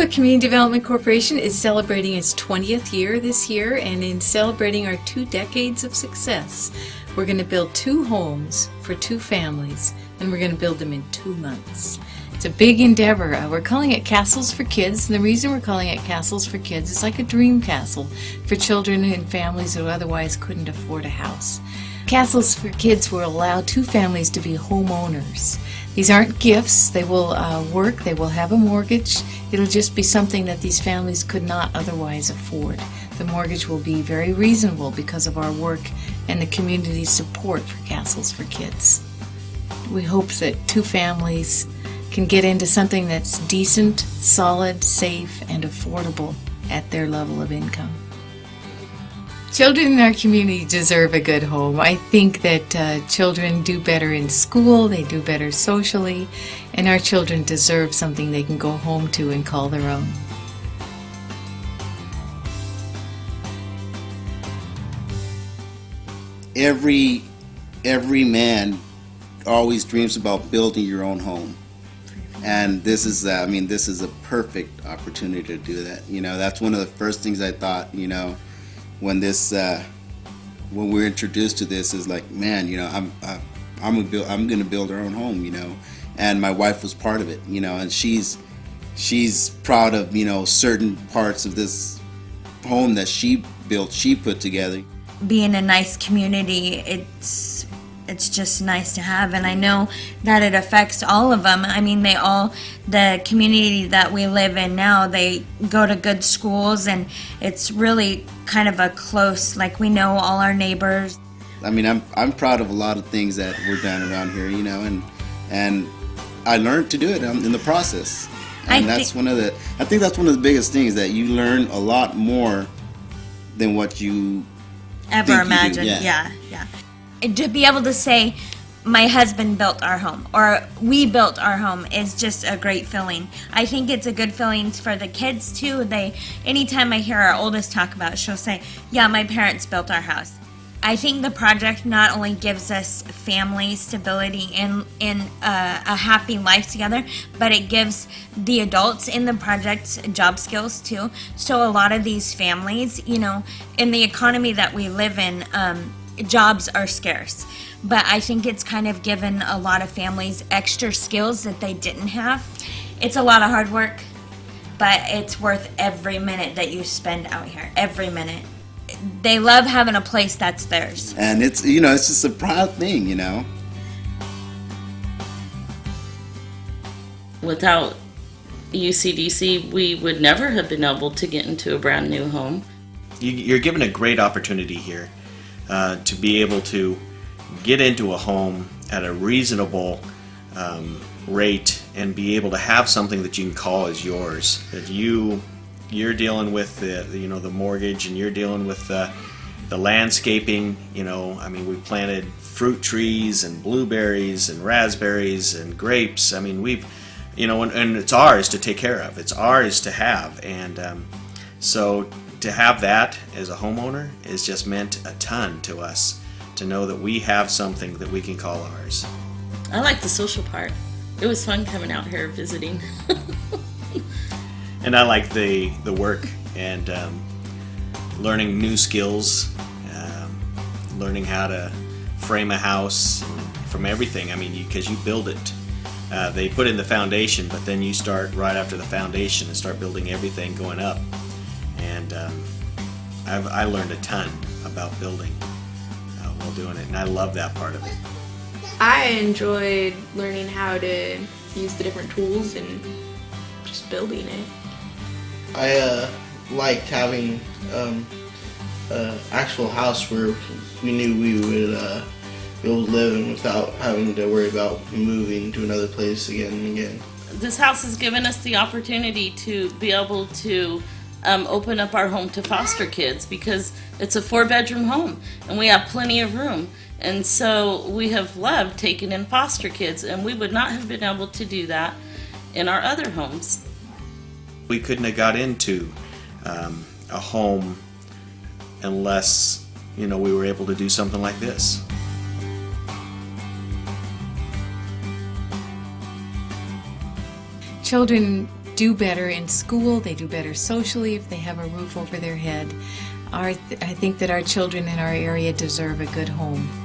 Umpqua Community Development Corporation is celebrating its 20th year this year, and in celebrating our 2 decades of success, we're going to build 2 homes for 2 families, and we're going to build them in 2 months. It's a big endeavor. We're calling it Castles for Kids, and the reason we're calling it Castles for Kids is like a dream castle for children and families who otherwise couldn't afford a house. Castles for Kids will allow 2 families to be homeowners. These aren't gifts. They will work. They will have a mortgage. It'll just be something that these families could not otherwise afford. The mortgage will be very reasonable because of our work and the community's support for Castles for Kids. We hope that 2 families can get into something that's decent, solid, safe, and affordable at their level of income. Children in our community deserve a good home. I think that children do better in school, they do better socially, and our children deserve something they can go home to and call their own. Every man always dreams about building your own home. And this is, this is a perfect opportunity to do that. You know, that's one of the first things I thought, you know, when when we're introduced to this, is like, man, you know, I'm gonna build our own home, you know. And my wife was part of it, you know, and she's proud of, you know, certain parts of this home that she built, she put together. Being a nice community, it's just nice to have, and I know that it affects all of them. I mean, the community that we live in now, they go to good schools, and it's really kind of a close, like, we know all our neighbors. I mean, I'm proud of a lot of things that were done around here, you know, and I learned to do it in the process. And I think that's one of the biggest things, that you learn a lot more than what you ever imagined. Yeah. To be able to say, my husband built our home, or we built our home, is just a great feeling. I think it's a good feeling for the kids too. Anytime I hear our oldest talk about it, she'll say, yeah, my parents built our house. I think the project not only gives us family stability and a happy life together, but it gives the adults in the project job skills too. So a lot of these families, you know, in the economy that we live in, jobs are scarce, but I think it's kind of given a lot of families extra skills that they didn't have. It's a lot of hard work, but it's worth every minute that you spend out here, every minute. They love having a place that's theirs. And it's, you know, it's just a proud thing, you know. Without UCDC, we would never have been able to get into a brand new home. You're given a great opportunity here to be able to get into a home at a reasonable rate and be able to have something that you can call as yours. That you're dealing with the mortgage, and you're dealing with the landscaping. You know, I mean, we've planted fruit trees and blueberries and raspberries and grapes. I mean, and it's ours to take care of. It's ours to have, and so to have that as a homeowner has just meant a ton to us, to know that we have something that we can call ours. I like the social part. It was fun coming out here visiting. And I like the work and learning new skills, learning how to frame a house from everything. I mean, because you build it. They put in the foundation, but then you start right after the foundation and start building everything going up. And I learned a ton about building while doing it, and I love that part of it. I enjoyed learning how to use the different tools and just building it. I liked having an actual house where we knew we would be able to live in without having to worry about moving to another place again and again. This house has given us the opportunity to be able to open up our home to foster kids, because it's a 4-bedroom home and we have plenty of room. And so we have loved taking in foster kids, and we would not have been able to do that in our other homes. We couldn't have got into a home unless, we were able to do something like this. Children do better in school, they do better socially if they have a roof over their head. I think that our children in our area deserve a good home.